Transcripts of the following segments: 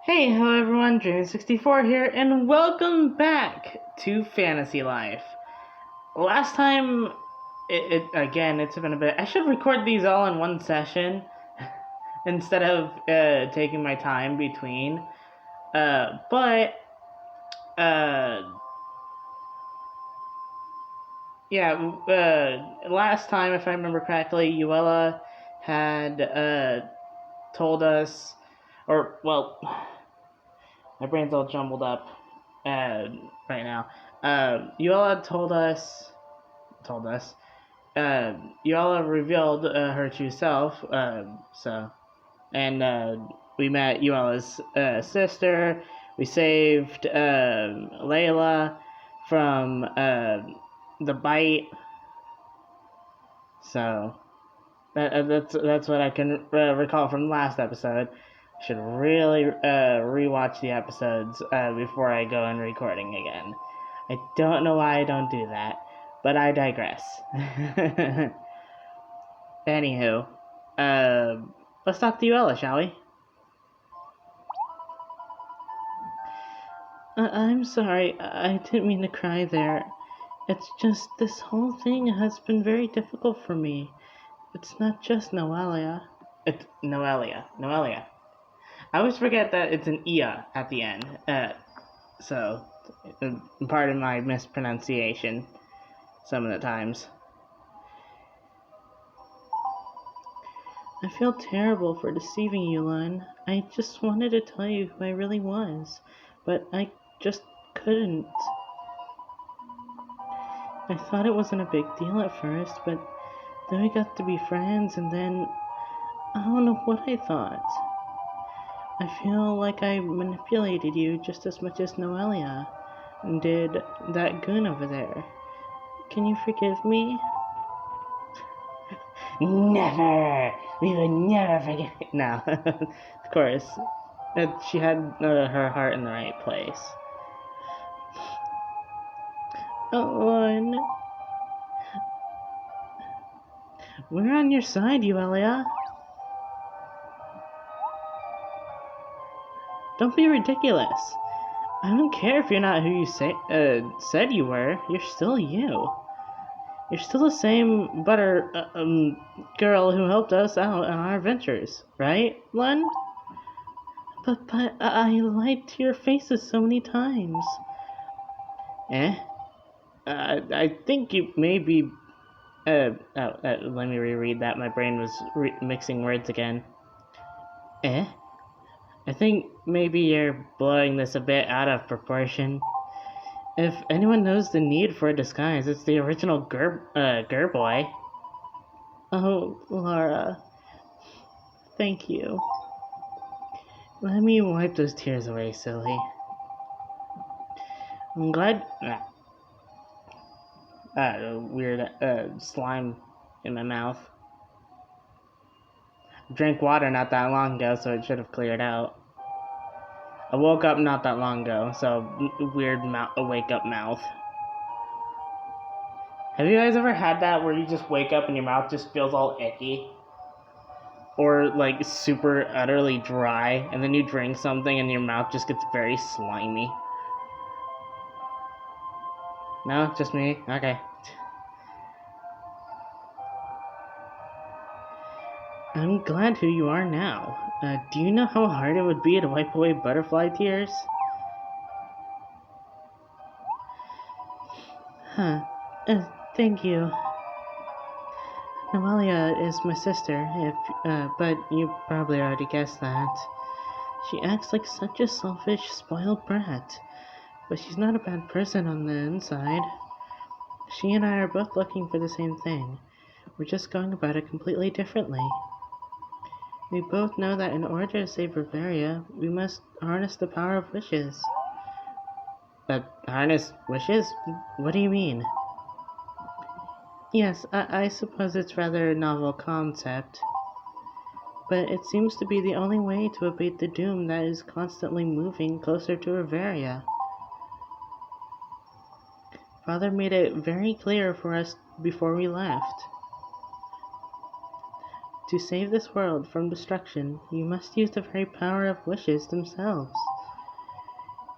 Hey, hello everyone, Dream64 here, and welcome back to Fantasy Life. Last time, it's been a bit. I should record these all in one session instead of taking my time between. But last time, if I remember correctly, Uella had told us, my brain's all jumbled up right now. Uella Uella revealed her true self. We met Uella's sister. We saved Layla from the bite. So that's what I can recall from the last episode. I should really rewatch the episodes before I go in recording again. I don't know why I don't do that, but I digress. Anywho, let's talk to Uella, shall we? I'm sorry, I didn't mean to cry there. It's just this whole thing has been very difficult for me. It's not just Noelia. It's Noelia. I always forget that it's an Ia at the end. So, pardon my mispronunciation some of the times. I feel terrible for deceiving you, Lon. I just wanted to tell you who I really was, but I just couldn't. I thought it wasn't a big deal at first, but then we got to be friends, and then I don't know what I thought. I feel like I manipulated you just as much as Noelia did that goon over there. Can you forgive me? Never! We would never forget. No, of course. She had her heart in the right place. Oh, we're on your side, Uella. Don't be ridiculous. I don't care if you're not who you said you were. You're still you. You're still the same girl who helped us out on our adventures, right, Len? But I lied to your faces so many times. I think you may be... let me reread that. My brain was mixing words again. I think maybe you're blowing this a bit out of proportion. If anyone knows the need for a disguise, it's the original Gur boy. Oh, Laura. Thank you. Let me wipe those tears away, silly. I'm glad... weird slime in my mouth. Drank water not that long ago, so it should have cleared out. I woke up not that long ago, so weird wake up mouth. Have you guys ever had that where you just wake up and your mouth just feels all icky? Or like super utterly dry, and then you drink something and your mouth just gets very slimy? No? Just me? Okay. I'm glad who you are now. Do you know how hard it would be to wipe away butterfly tears? Huh. Thank you. Noelia is my sister, but you probably already guessed that. She acts like such a selfish, spoiled brat, but she's not a bad person on the inside. She and I are both looking for the same thing. We're just going about it completely differently. We both know that in order to save Bavaria, we must harness the power of wishes. Harness wishes? What do you mean? Yes, I suppose it's rather a novel concept. But it seems to be the only way to abate the doom that is constantly moving closer to Bavaria. Father made it very clear for us before we left. To save this world from destruction, you must use the very power of wishes themselves.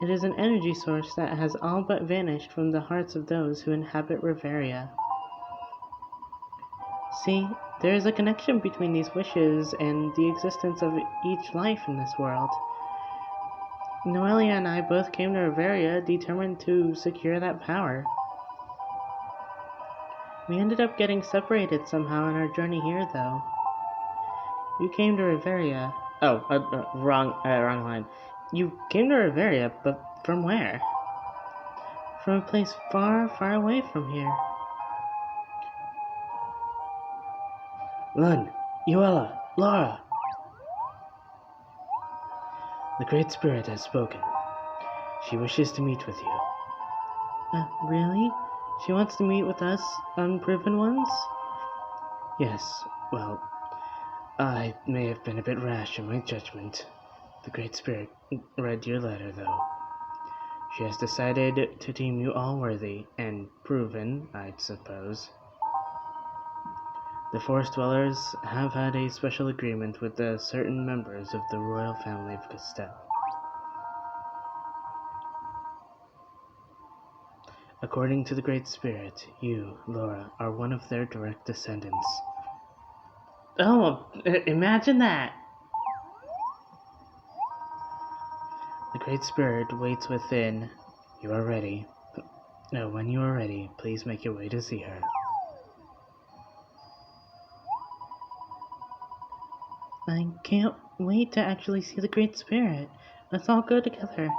It is an energy source that has all but vanished from the hearts of those who inhabit Reveria. See, there is a connection between these wishes and the existence of each life in this world. Noelia and I both came to Reveria determined to secure that power. We ended up getting separated somehow on our journey here, though. You came to Reveria. Oh, wrong line. You came to Reveria, but from where? From a place far, far away from here. Lun, Uella, Laura. The Great Spirit has spoken. She wishes to meet with you. Really? She wants to meet with us, unproven ones? Yes, well, I may have been a bit rash in my judgment. The Great Spirit read your letter, though. She has decided to deem you all worthy and proven, I'd suppose. The Forest Dwellers have had a special agreement with certain members of the royal family of Castell. According to the Great Spirit, you, Laura, are one of their direct descendants. Oh, imagine that! The Great Spirit waits within. You are ready. When you are ready, please make your way to see her. I can't wait to actually see the Great Spirit. Let's all go together.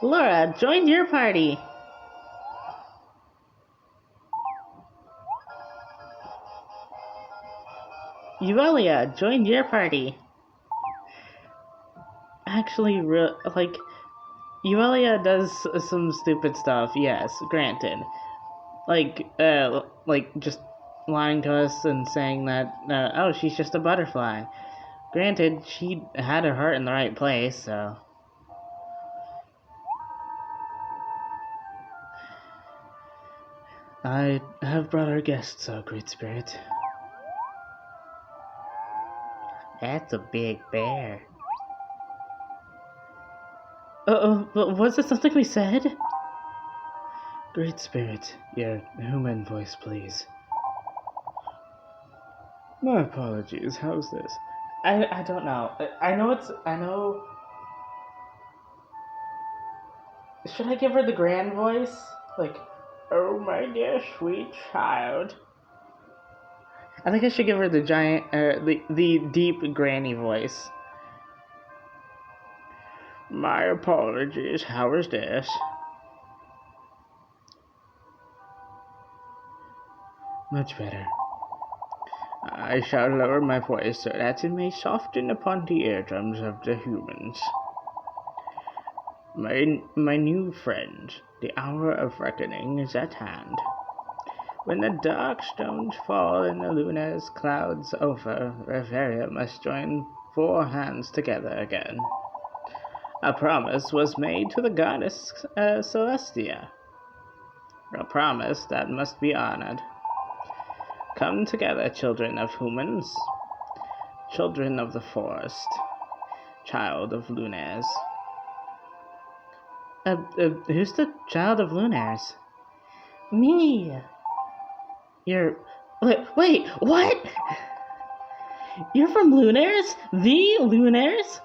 Laura, join your party! Uelia, join your party! Actually, Uelia does some stupid stuff, yes, granted. Just lying to us and saying that, oh, she's just a butterfly. Granted, she had her heart in the right place, so... I have brought our guests, Great Spirit. That's a big bear. But was it something we said? Great Spirit, your human voice, please. My apologies, how's this? I don't know. I know... Should I give her the grand voice? Like, oh my dear sweet child. I think I should give her the the deep granny voice. My apologies, how is this? Much better. I shall lower my voice so that it may soften upon the eardrums of the humans. My new friend, the hour of reckoning is at hand. When the dark stones fall and the luna's clouds over, Reveria must join four hands together again. A promise was made to the goddess Celestia. A promise that must be honored. Come together, children of humans, children of the forest, child of Lunares. Who's the child of Lunares? Me! Wait, what? You're from Lunares? The Lunares?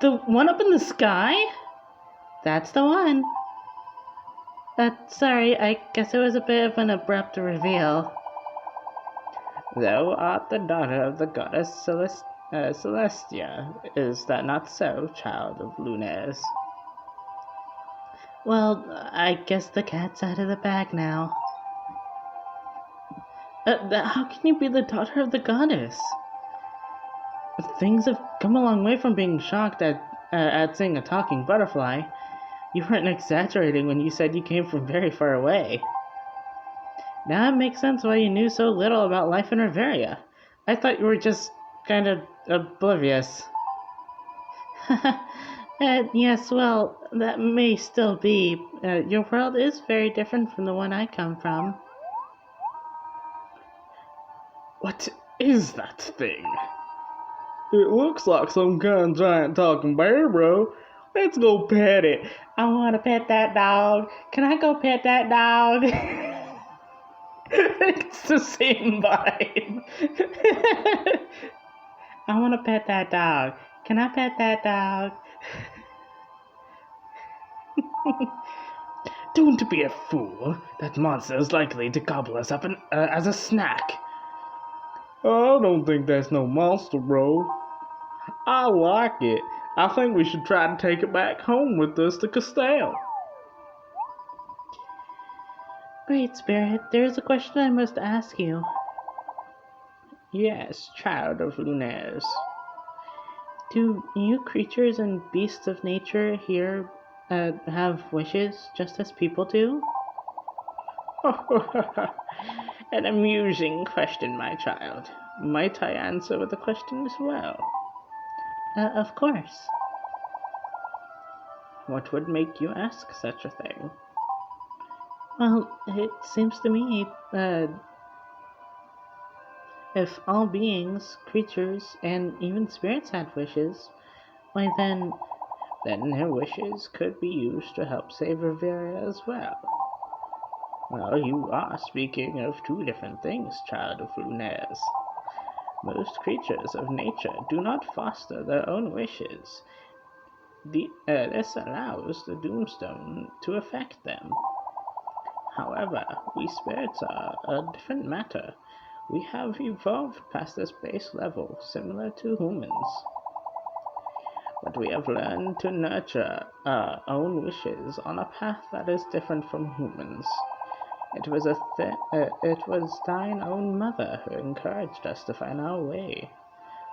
The one up in the sky? That's the one. Sorry, I guess it was a bit of an abrupt reveal. Thou art the daughter of the goddess Celestia. Is that not so, child of Lunares? Well, I guess the cat's out of the bag now. How can you be the daughter of the goddess? Things have come a long way from being shocked at seeing a talking butterfly. You weren't exaggerating when you said you came from very far away. Now it makes sense why you knew so little about life in Reveria. I thought you were just kind of oblivious. Yes, well, that may still be. Your world is very different from the one I come from. What is that thing? It looks like some kind of giant talking bear, bro. Let's go pet it. I want to pet that dog. Can I go pet that dog? It's the same vibe. I want to pet that dog. Can I pet that dog? Don't be a fool. That monster is likely to gobble us up as a snack. I don't think that's no monster, bro. I like it. I think we should try to take it back home with us to Castell. Great Spirit, there is a question I must ask you. Yes, child of Lunares. Do you creatures and beasts of nature here have wishes just as people do? An amusing question, my child. Might I answer with a question as well? Of course. What would make you ask such a thing? Well, it seems to me, if all beings, creatures, and even spirits had wishes, why then their wishes could be used to help save Riveria as well. Well, you are speaking of two different things, child of Lunares. Most creatures of nature do not foster their own wishes. This allows the Doomstone to affect them. However, we spirits are a different matter. We have evolved past this base level, similar to humans. But we have learned to nurture our own wishes on a path that is different from humans. It was thine own mother who encouraged us to find our way,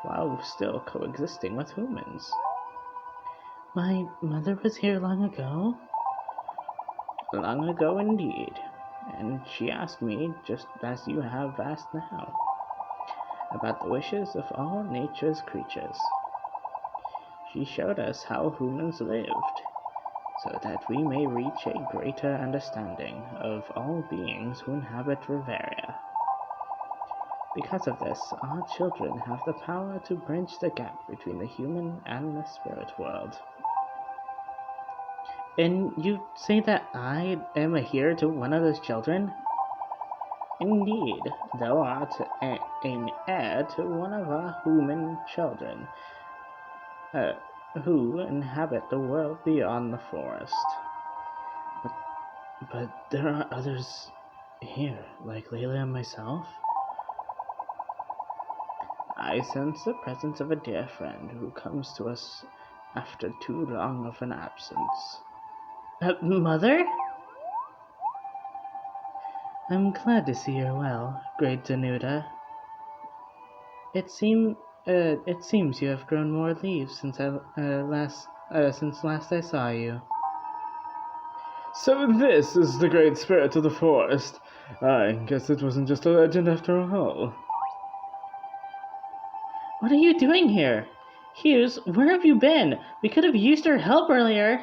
while still coexisting with humans. My mother was here long ago? Long ago indeed, and she asked me, just as you have asked now, about the wishes of all nature's creatures. She showed us how humans lived, so that we may reach a greater understanding of all beings who inhabit Riveria. Because of this, our children have the power to bridge the gap between the human and the spirit world. And you say that I am a heir to one of those children? Indeed, thou art an heir to one of our human children, who inhabit the world beyond the forest. But there are others here, like Layla and myself? I sense the presence of a dear friend who comes to us after too long of an absence. Mother? I'm glad to see you're well, great Danuta. It seems you have grown more leaves since last I saw you. So this is the great spirit of the forest. I guess it wasn't just a legend after all. What are you doing here? Hughes, where have you been? We could have used your help earlier.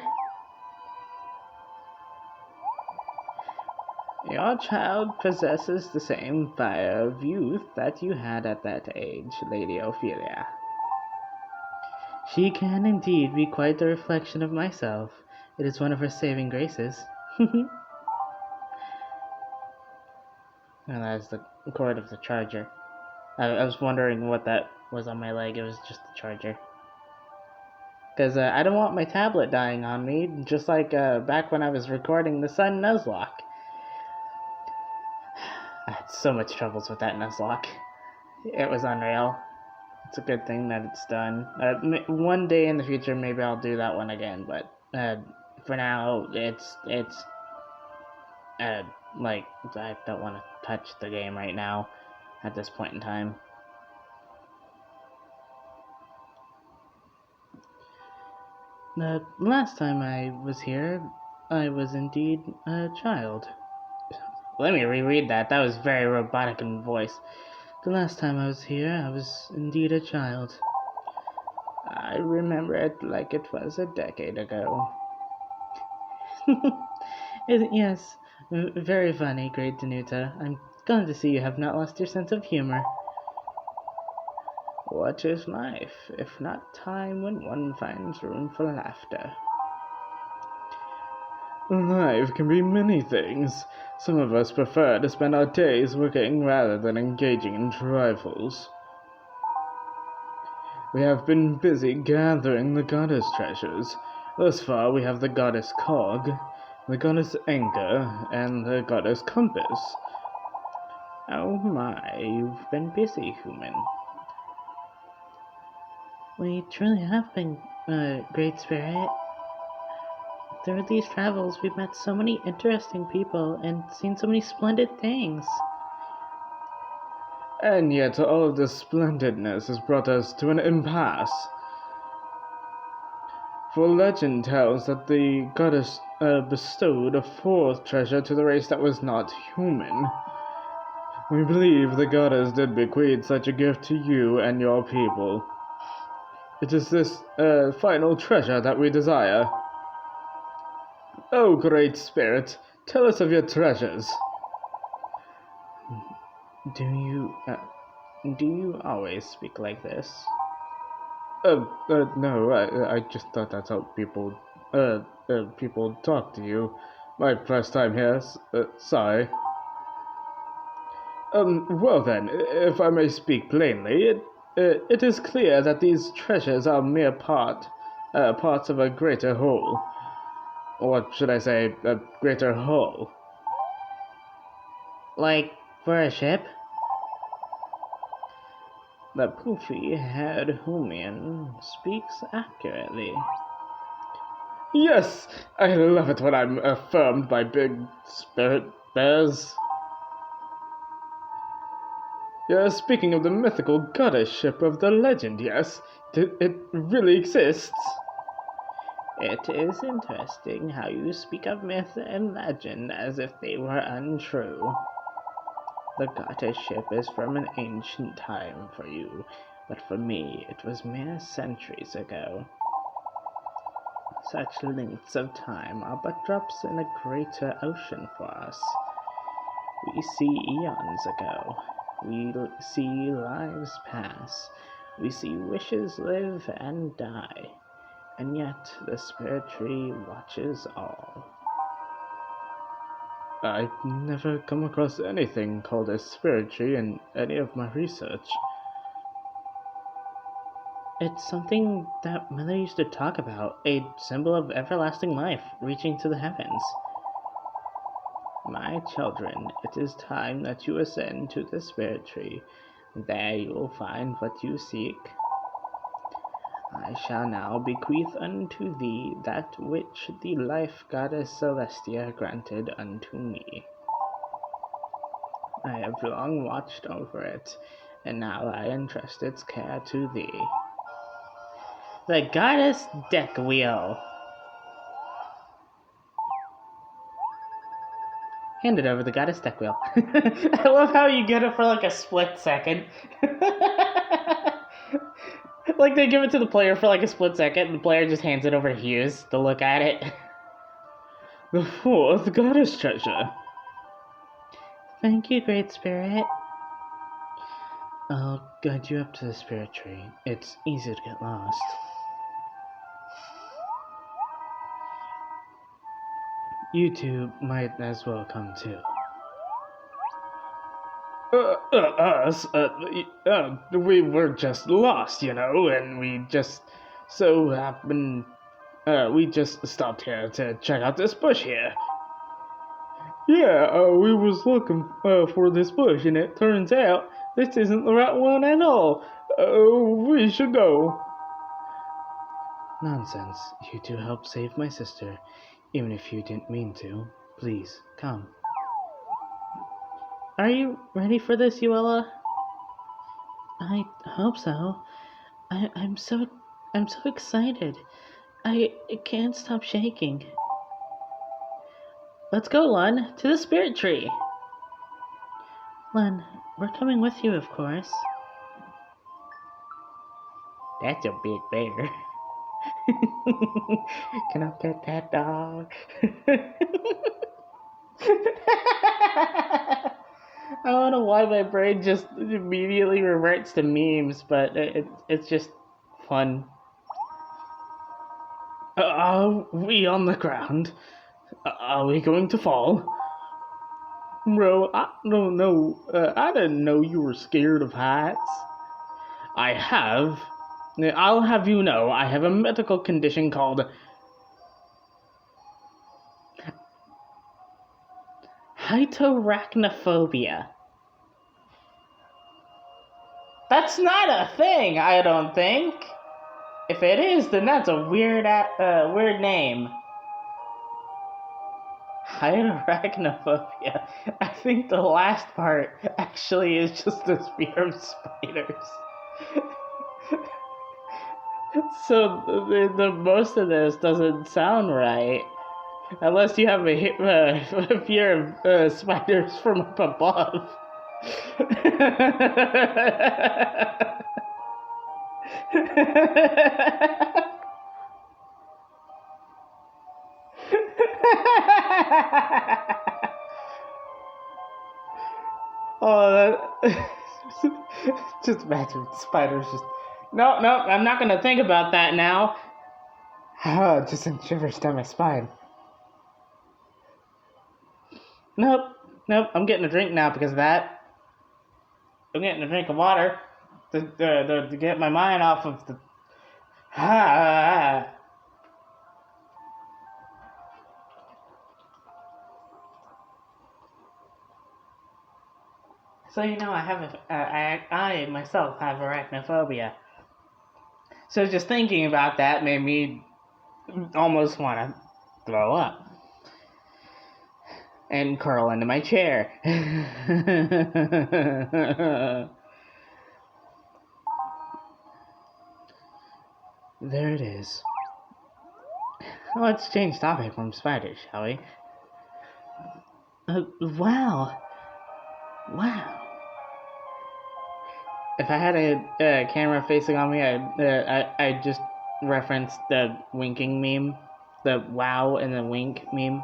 Your child possesses the same fire of youth that you had at that age, Lady Ophelia. She can indeed be quite the reflection of myself. It is one of her saving graces. And that's the cord of the charger. I was wondering what that was on my leg. It was just the charger. Because I don't want my tablet dying on me, just like back when I was recording the Sun Nuzlocke. I had so much troubles with that Nuzlocke. It was unreal. It's a good thing that it's done. One day in the future, maybe I'll do that one again, but for now, it's like, I don't want to touch the game right now at this point in time. The last time I was here, I was indeed a child. Let me reread that. That was very robotic in voice. The last time I was here, I was indeed a child. I remember it like it was a decade ago. Yes, very funny, great Danuta. I'm glad to see you have not lost your sense of humor. What is life, if not time when one finds room for laughter? Life can be many things. Some of us prefer to spend our days working rather than engaging in trifles. We have been busy gathering the goddess treasures. Thus far we have the goddess cog, the goddess anchor, and the goddess compass. Oh my, you've been busy, human. We truly have been, Great Spirit. Through these travels, we've met so many interesting people and seen so many splendid things. And yet all of this splendidness has brought us to an impasse. For legend tells that the goddess bestowed a fourth treasure to the race that was not human. We believe the goddess did bequeath such a gift to you and your people. It is this final treasure that we desire. Oh, great spirit, tell us of your treasures. Do you always speak like this? No, I just thought that's how people talk to you. My first time here, sorry. Well then, if I may speak plainly, it is clear that these treasures are mere parts of a greater whole. Or should I say, a greater whole. Like, for a ship? The poofy-haired Humian speaks accurately. Yes, I love it when I'm affirmed by big spirit bears. Yeah, speaking of the mythical goddess ship of the legend, yes, it really exists. It is interesting how you speak of myth and legend as if they were untrue. The goddess ship is from an ancient time for you, but for me it was mere centuries ago. Such lengths of time are but drops in a greater ocean for us. We see eons ago. We see lives pass. We see wishes live and die. And yet the spirit tree watches all. I've never come across anything called a spirit tree in any of my research. It's something that Mother used to talk about, a symbol of everlasting life reaching to the heavens. My children, it is time that you ascend to the spirit tree. There you will find what you seek. I shall now bequeath unto thee that which the life goddess Celestia granted unto me. I have long watched over it, and now I entrust its care to thee. The goddess deck wheel. Hand it over the goddess deck wheel. I love how you get it for like a split second. Like they give it to the player for like a split second, and the player just hands it over to Hughes to look at it. The fourth goddess treasure. Thank you, Great Spirit. I'll guide you up to the spirit tree. It's easy to get lost. You two might as well come too. Us? We were just lost, you know, and we just so happened. We just stopped here to check out this bush here. Yeah, we was looking for this bush, and it turns out this isn't the right one at all. We should go. Nonsense. You two helped save my sister, even if you didn't mean to. Please, come. Are you ready for this, Uella? I hope so. I'm so excited. I can't stop shaking. Let's go, Lun, to the spirit tree. Lun, we're coming with you, of course. That's a big bear. Can I pet that dog? I don't know why my brain just immediately reverts to memes, but it's just fun. Are we on the ground? Are we going to fall? Bro, I don't know. I didn't know you were scared of heights. I'll have you know, I have a medical condition called heightarachnophobia. That's not a thing, I don't think. If it is, then that's a weird name. Heightarachnophobia. I think the last part actually is just a fear of spiders. So the most of this doesn't sound right. Unless you have a fear of spiders from up above. Oh, that... just imagine spiders just... No, I'm not gonna think about that now. Just sent shivers down my spine. Nope, I'm getting a drink now because of that. I'm getting a drink of water to get my mind off of the... So you know, I myself have arachnophobia. So just thinking about that made me almost want to throw up and curl into my chair. There it is. Let's change topic from spiders, shall we? Wow. If I had a camera facing on me, I'd just reference the winking meme, the wow and the wink meme.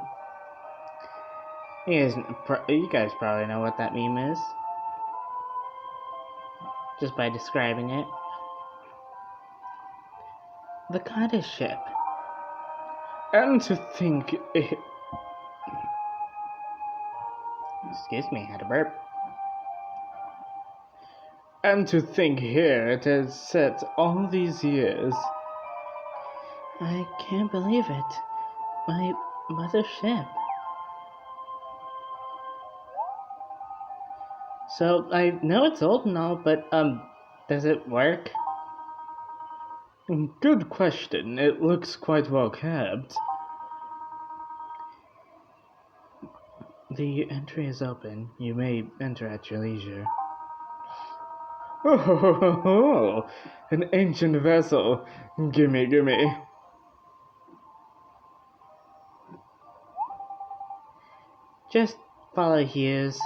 You guys probably know what that meme is, just by describing it. The goddess ship. And to think Excuse me, I had a burp. And to think here it has set all these years. I can't believe it. My mother's ship. So, I know it's old and all, but, does it work? Good question. It looks quite well kept. The entry is open. You may enter at your leisure. Oh, an ancient vessel. Gimme. Just follow Hughes.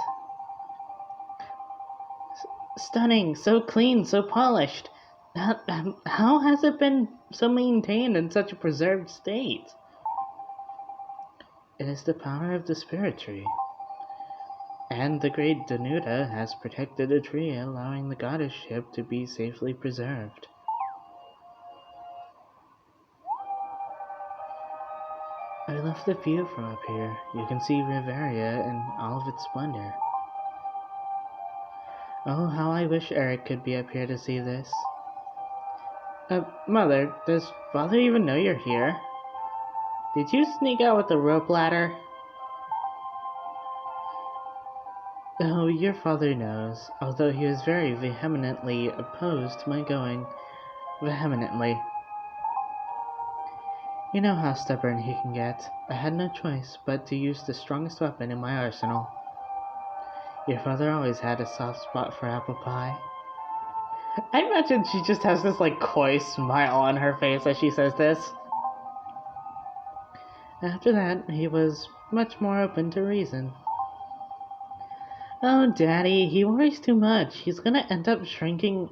Stunning, so clean, so polished. How has it been so maintained in such a preserved state? It is the power of the spirit tree. And the great Danuta has protected the tree, allowing the goddess ship to be safely preserved. I love the view from up here. You can see Riveria in all of its splendor. Oh, how I wish Eric could be up here to see this. Mother, does Father even know you're here? Did you sneak out with the rope ladder? Oh, your father knows, although he was very vehemently opposed to my going. Vehemently. You know how stubborn he can get. I had no choice but to use the strongest weapon in my arsenal. Your father always had a soft spot for apple pie. I imagine she just has this, coy smile on her face as she says this. After that, he was much more open to reason. Oh, Daddy, he worries too much. He's gonna end up shrinking,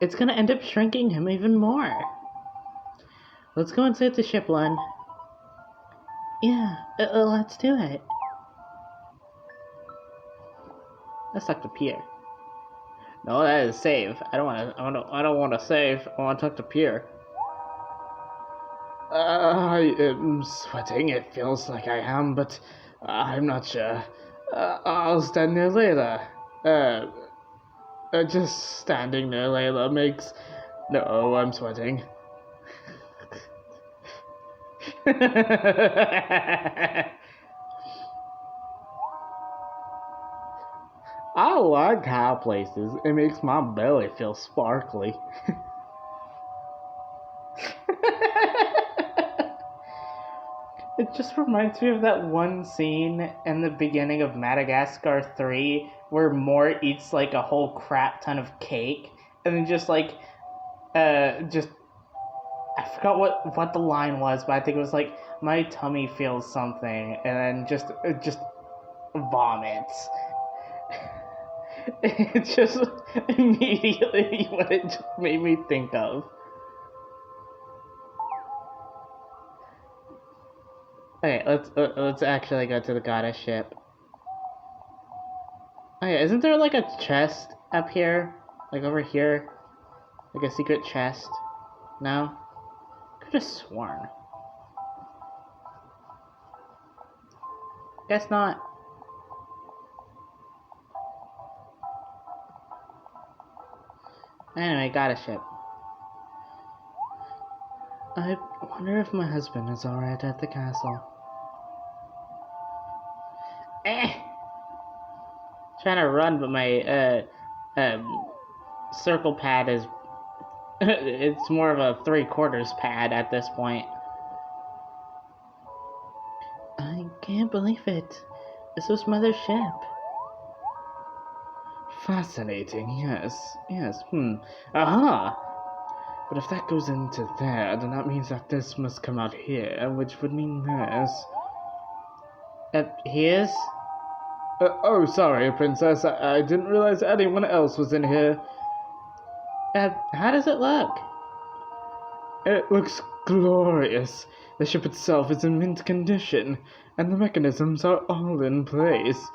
It's gonna end up shrinking him even more. Let's go inside the ship, Len. Yeah, let's do it. Let's talk to Pierre. No, that is save. I don't want to save. I want to talk to Pierre. I am sweating. It feels like I am, but I'm not sure. I'll stand near Layla. Just standing near Layla makes... No, I'm sweating. I like high places. It makes my belly feel sparkly. It just reminds me of that one scene in the beginning of Madagascar 3 where Mort eats like a whole crap ton of cake and then just I forgot what the line was, but I think it was like, my tummy feels something, and then just vomits. It's just immediately what it just made me think of. Okay, let's actually go to the goddess ship. Okay, isn't there like a chest up here? Like over here? Like a secret chest? No? Could have sworn. Guess not. Anyway, goddess ship. I wonder if my husband is alright at the castle. Trying to run, but my circle pad is it's more of a 3/4 pad at this point. I can't believe it. This was Mother's ship. Fascinating, yes. Aha! But if that goes into there, then that means that this must come out here, which would mean this. Here's? Oh, sorry, Princess. I didn't realize anyone else was in here. How does it look? It looks glorious. The ship itself is in mint condition, and the mechanisms are all in place.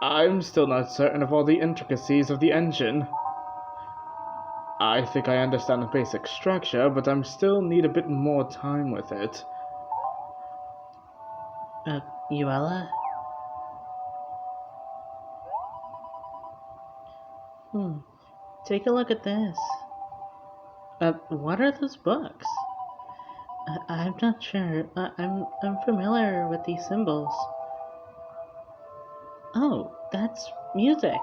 I'm still not certain of all the intricacies of the engine. I think I understand the basic structure, but I still need a bit more time with it. Uella? Take a look at this. What are those books? I'm not sure. I'm familiar with these symbols. Oh, that's music.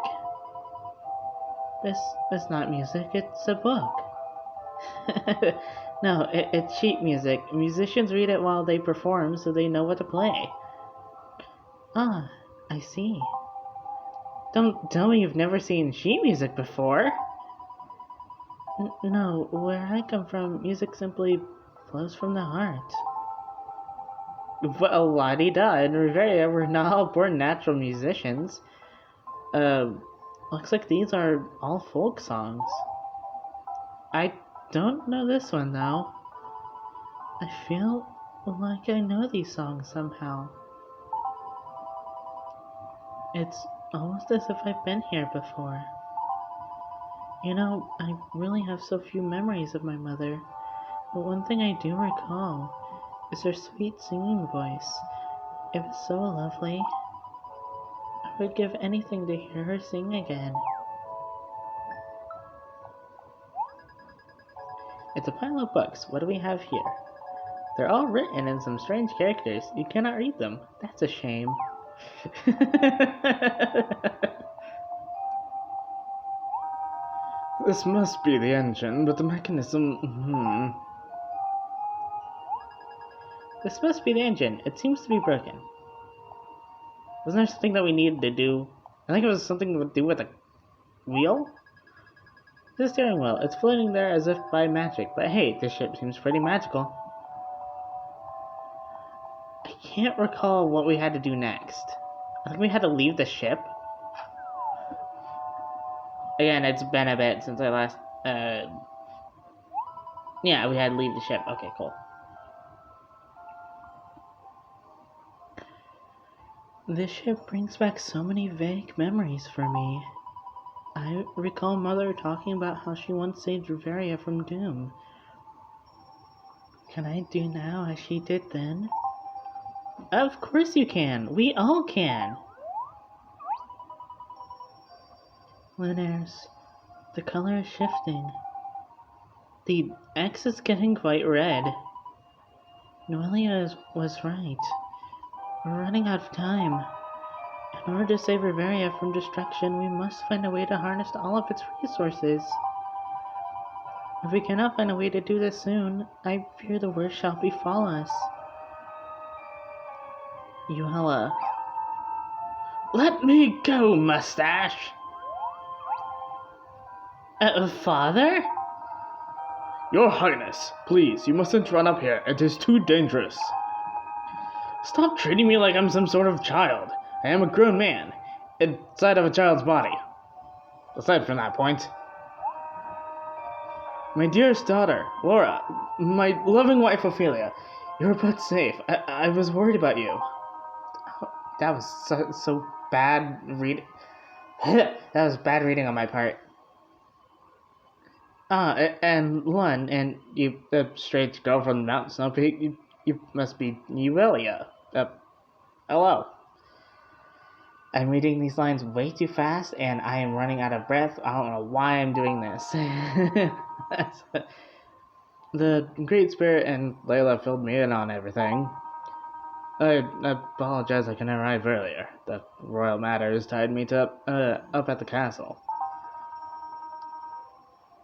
This is not music, it's a book. No, it's sheet music. Musicians read it while they perform so they know what to play. Ah, I see. Don't tell me you've never seen sheet music before. No, where I come from, music simply flows from the heart. Well, la-di-da, in Riveria, we're not all born natural musicians. Looks like these are all folk songs. I don't know this one, though. I feel like I know these songs somehow. It's almost as if I've been here before. You know, I really have so few memories of my mother, but one thing I do recall is her sweet singing voice. It was so lovely. I would give anything to hear her sing again. It's a pile of books. What do we have here? They're all written in some strange characters. You cannot read them. That's a shame. This must be the engine, but the mechanism... This must be the engine. It seems to be broken. Wasn't there something that we needed to do? I think it was something to do with a wheel? The steering wheel. It's floating there as if by magic. But hey, this ship seems pretty magical. I can't recall what we had to do next. I think we had to leave the ship. Again, it's been a bit since I last... Yeah, we had to leave the ship. Okay, cool. This ship brings back so many vague memories for me. I recall Mother talking about how she once saved Riveria from doom. Can I do now as she did then? Of course you can! We all can! Lunares, the color is shifting. The X is getting quite red. Noelia was right. We're running out of time. In order to save Riveria from destruction, we must find a way to harness all of its resources. If we cannot find a way to do this soon, I fear the worst shall befall us. Yuella. Let me go, Mustache! Father? Your Highness, please, you mustn't run up here. It is too dangerous. Stop treating me like I'm some sort of child. I am a grown man, inside of a child's body. Aside from that point. My dearest daughter, Laura, my loving wife, Ophelia, you're both safe. I was worried about you. That was so bad reading. That was bad reading on my part. And Lun, and you, strange girl from Mount Snow Peak, you must be Uelia. Hello. I'm reading these lines way too fast, and I am running out of breath. I don't know why I'm doing this. The Great Spirit and Layla filled me in on everything. I apologize I couldn't arrive earlier. The royal matters tied me to up at the castle.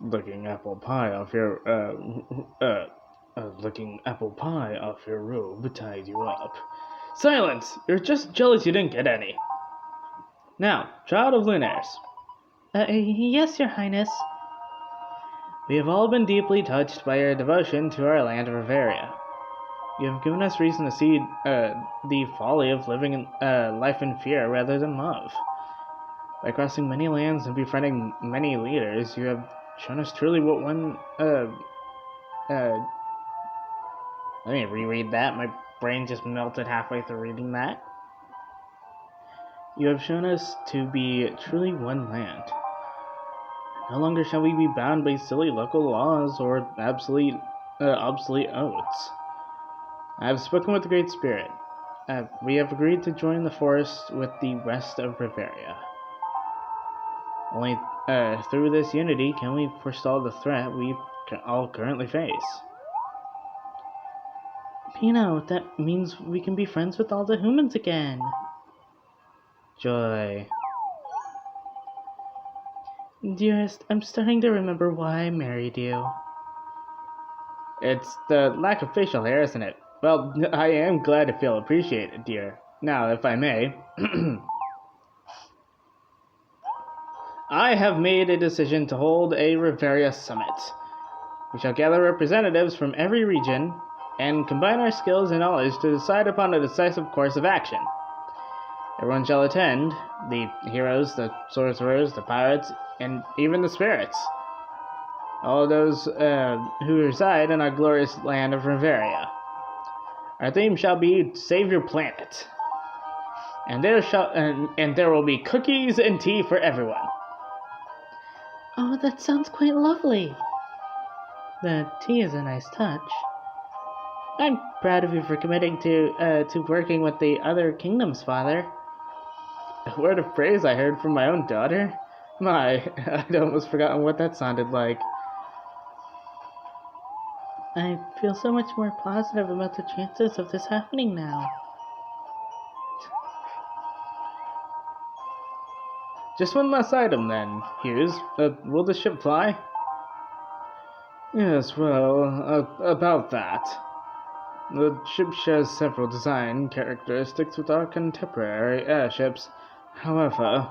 Licking apple pie off your robe tied you up. Silence! You're just jealous you didn't get any. Now, child of Lunares. Yes, Your Highness. We have all been deeply touched by your devotion to our land of Riveria. You have given us reason to see the folly of living life in fear rather than love. By crossing many lands and befriending many leaders, you have shown us truly what one let me reread that. My brain just melted halfway through reading that. You have shown us to be truly one land. No longer shall we be bound by silly local laws or obsolete oaths. I have spoken with the Great Spirit. We have agreed to join the forest with the rest of Riveria. Only through this unity can we forestall the threat we all currently face. Pino, that means we can be friends with all the humans again. Joy. Dearest, I'm starting to remember why I married you. It's the lack of facial hair, isn't it? Well, I am glad to feel appreciated, dear. Now, if I may, I have made a decision to hold a Riveria summit. We shall gather representatives from every region and combine our skills and knowledge to decide upon a decisive course of action. Everyone shall attend, the heroes, the sorcerers, the pirates, and even the spirits. All those who reside in our glorious land of Riveria. Our theme shall be Save Your Planet. And there will be cookies and tea for everyone. Oh, that sounds quite lovely. The tea is a nice touch. I'm proud of you for committing to working with the other kingdoms, Father. A word of praise I heard from my own daughter? My, I'd almost forgotten what that sounded like. I feel so much more positive about the chances of this happening now. Just one last item then, Hughes. Will the ship fly? Yes, well, about that. The ship shares several design characteristics with our contemporary airships. However,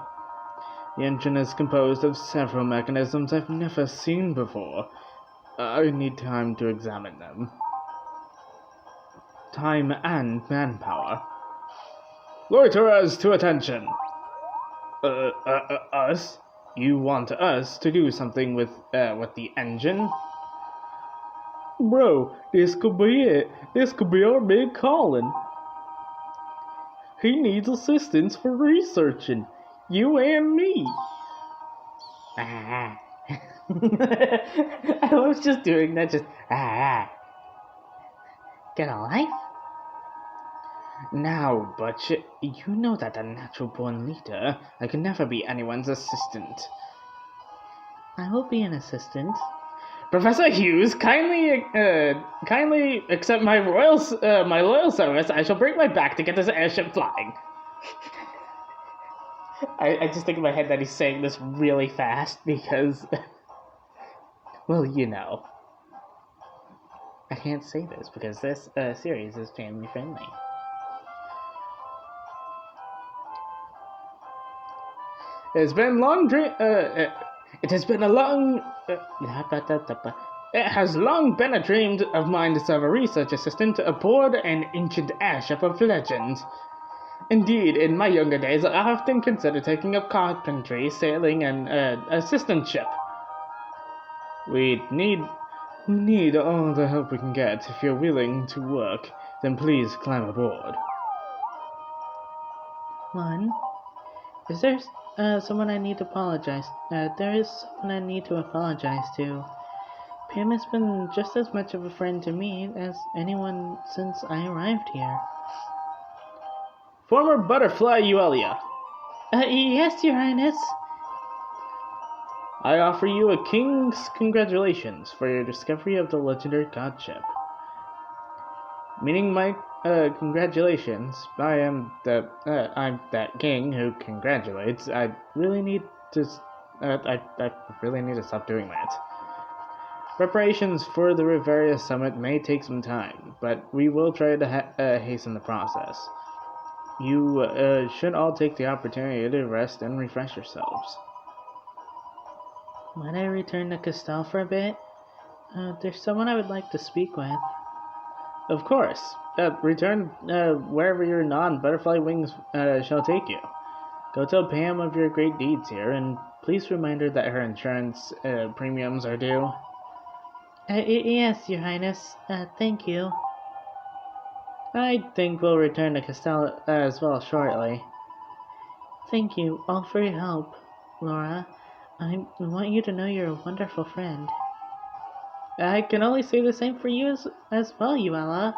the engine is composed of several mechanisms I've never seen before. I need time to examine them. Time and manpower. Loiterers to attention! Us? You want us to do something with the engine? Bro, this could be it. This could be our big calling. He needs assistance for researching you and me. Ah. I was just doing that, just Get a life? Now, Butch, you know that a natural-born leader, I can never be anyone's assistant. I will be an assistant. Professor Hughes, kindly accept my loyal service. I shall break my back to get this airship flying. I just think in my head that he's saying this really fast because, well, you know. I can't say this because this series is family friendly. It has been It has long been a dream of mine to serve a research assistant aboard an ancient airship of legend. Indeed, in my younger days, I often considered taking up carpentry, sailing, and assistantship. We need all the help we can get. If you're willing to work, then please climb aboard. Lon, is there someone I need to apologize? There is someone I need to apologize to. Pam has been just as much of a friend to me as anyone since I arrived here. Former butterfly Euelia. Yes, Your Highness. I offer you a king's congratulations for your discovery of the legendary godship. Meaning my congratulations. I'm that king who congratulates. I really need to stop doing that. Preparations for the Riveria Summit may take some time, but we will try to hasten the process. You should all take the opportunity to rest and refresh yourselves. Might I return to Castell for a bit? There's someone I would like to speak with. Of course. Return wherever your non-butterfly wings shall take you. Go tell Pam of your great deeds here, and please remind her that her insurance premiums are due. Yes, Your Highness. Thank you. I think we'll return to Castell as well shortly. Thank you all for your help, Laura. I want you to know you're a wonderful friend. I can only say the same for you as well, Euella.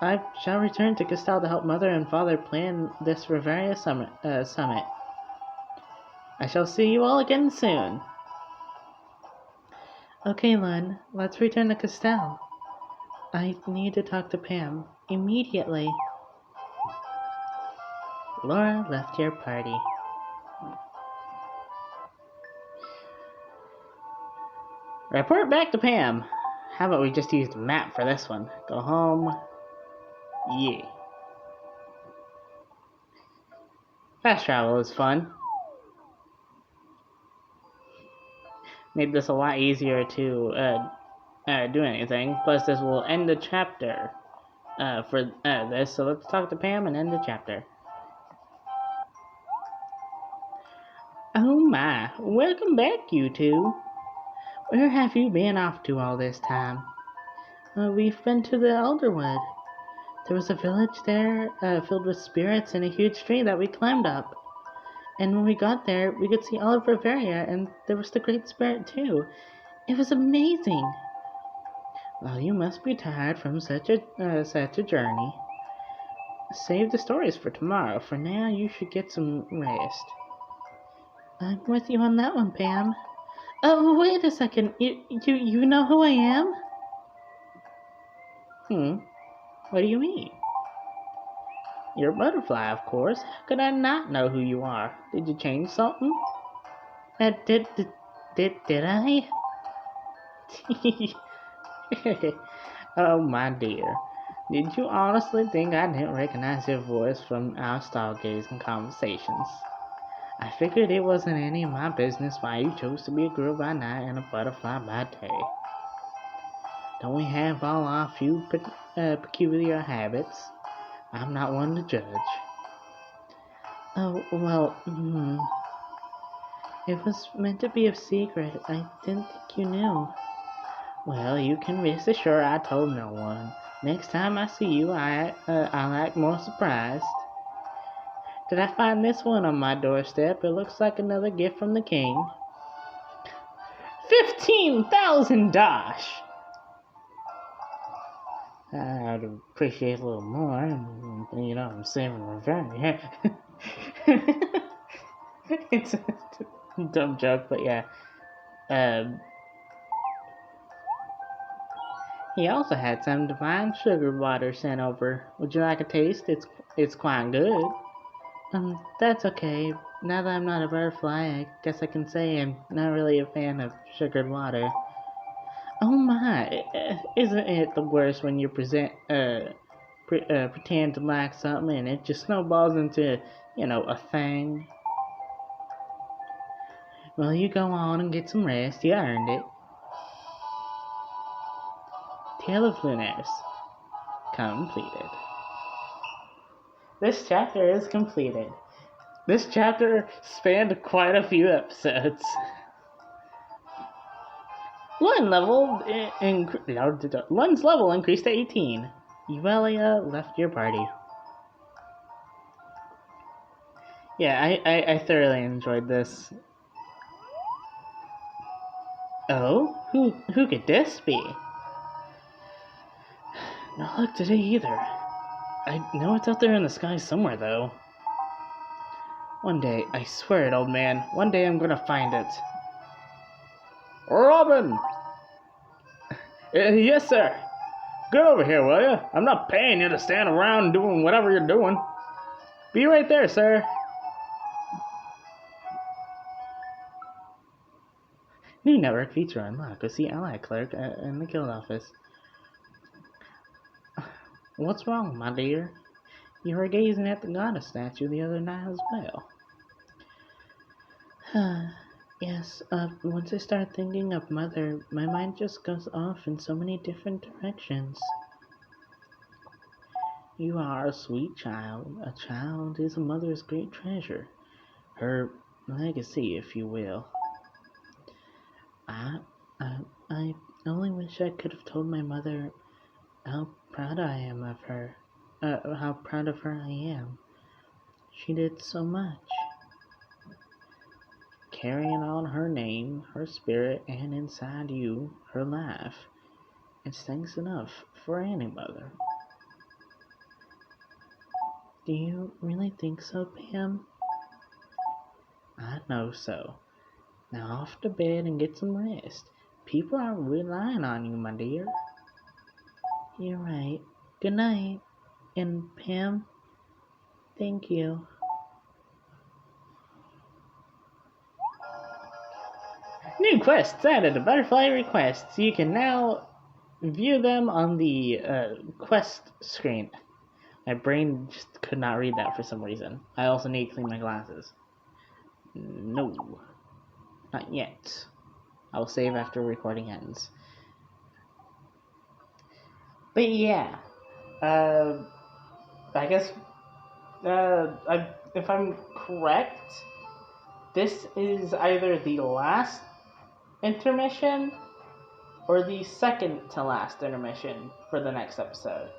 I shall return to Castell to help Mother and Father plan this Riveria summit. I shall see you all again soon. Okay, Lun, let's return to Castell. I need to talk to Pam immediately. Laura left your party. Report back to Pam. How about we just use the map for this one? Go home. Yeah. Fast travel is fun. Made this a lot easier to do anything. Plus, this will end the chapter for this. So let's talk to Pam and end the chapter. Oh my, welcome back, you two. Where have you been off to all this time? We've been to the Elderwood. There was a village there filled with spirits and a huge tree that we climbed up. And when we got there, we could see all of Riveria, and there was the Great Spirit too. It was amazing. Well, you must be tired from such a journey. Save the stories for tomorrow. For now, you should get some rest. I'm with you on that one, Pam. Oh, wait a second. You know who I am? What do you mean? You're a butterfly, of course. How could I not know who you are? Did you change something? Did I? Oh, my dear. Did you honestly think I didn't recognize your voice from our stargazing conversations? I figured it wasn't any of my business why you chose to be a girl by night and a butterfly by day. Don't we have all our few peculiar habits? I'm not one to judge. Oh, well, It was meant to be a secret. I didn't think you knew. Well, you can rest assured I told no one. Next time I see you, I'll act more surprised. Did I find this one on my doorstep? It looks like another gift from the king. 15,000 dosh! I'd appreciate a little more. You know, I'm saving revenge. It's a dumb joke, but yeah. He also had some divine sugared water sent over. Would you like a taste? It's quite good. That's okay. Now that I'm not a butterfly, I guess I can say I'm not really a fan of sugared water. Oh my, isn't it the worst when you pretend to like something and it just snowballs into, a thing? Well, you go on and get some rest. You earned it. Tale of Lunares. Completed. This chapter is completed. This chapter spanned quite a few episodes. Lun's level increased to 18. Euvelia left your party. Yeah, I thoroughly enjoyed this. Oh? Who could this be? No luck today either. I know it's out there in the sky somewhere, though. One day, I swear it, old man, one day I'm gonna find it. Robin! Yes, sir. Get over here, will you? I'm not paying you to stand around doing whatever you're doing. Be right there, sir. New network feature unlocked. Go see Ally Clerk in the guild office. What's wrong, my dear? You were gazing at the goddess statue the other night as well. Yes, once I start thinking of Mother, my mind just goes off in so many different directions. You are a sweet child. A child is a mother's great treasure. Her legacy, if you will. I only wish I could have told my mother how proud I am of her. How proud of her I am. She did so much. Carrying on her name, her spirit, and inside you, her life. It's thanks enough for any mother. Do you really think so, Pam? I know so. Now off to bed and get some rest. People are relying on you, my dear. You're right. Good night. And Pam, thank you. New quests added to Butterfly Requests. You can now view them on the quest screen. My brain just could not read that for some reason. I also need to clean my glasses. No. Not yet. I will save after recording ends. But yeah. I guess if I'm correct, this is either the last intermission or the second to last intermission for the next episode.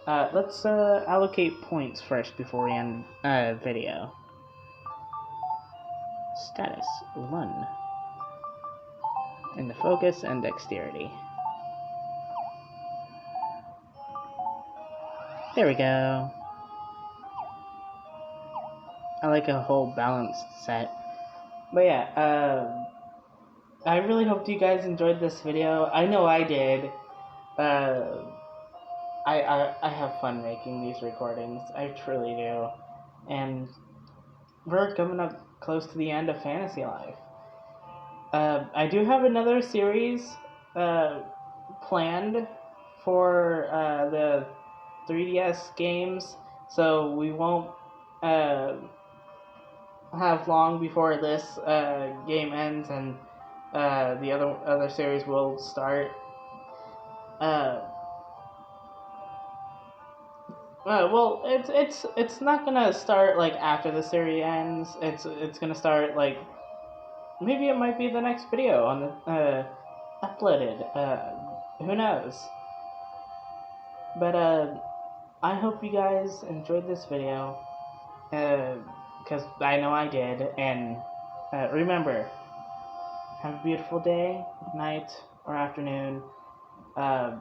Let's allocate points first before we end video. Status, Lun. And the focus and dexterity. There we go. I like a whole balanced set. But yeah, I really hope you guys enjoyed this video. I know I did. I have fun making these recordings. I truly do. And we're coming up close to the end of Fantasy Life. I do have another series planned for the 3DS games, so we won't have long before this game ends and the other series will start. Well, it's not gonna start like after the series ends. It's gonna start like maybe it might be the next video on the uploaded. Who knows? But I hope you guys enjoyed this video. because I know I did. And remember, have a beautiful day, night, or afternoon. I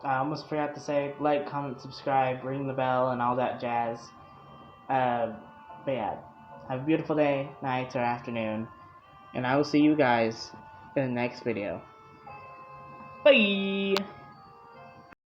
almost forgot to say like, comment, subscribe, ring the bell, and all that jazz. But yeah, have a beautiful day, night, or afternoon, and I will see you guys in the next video. Bye!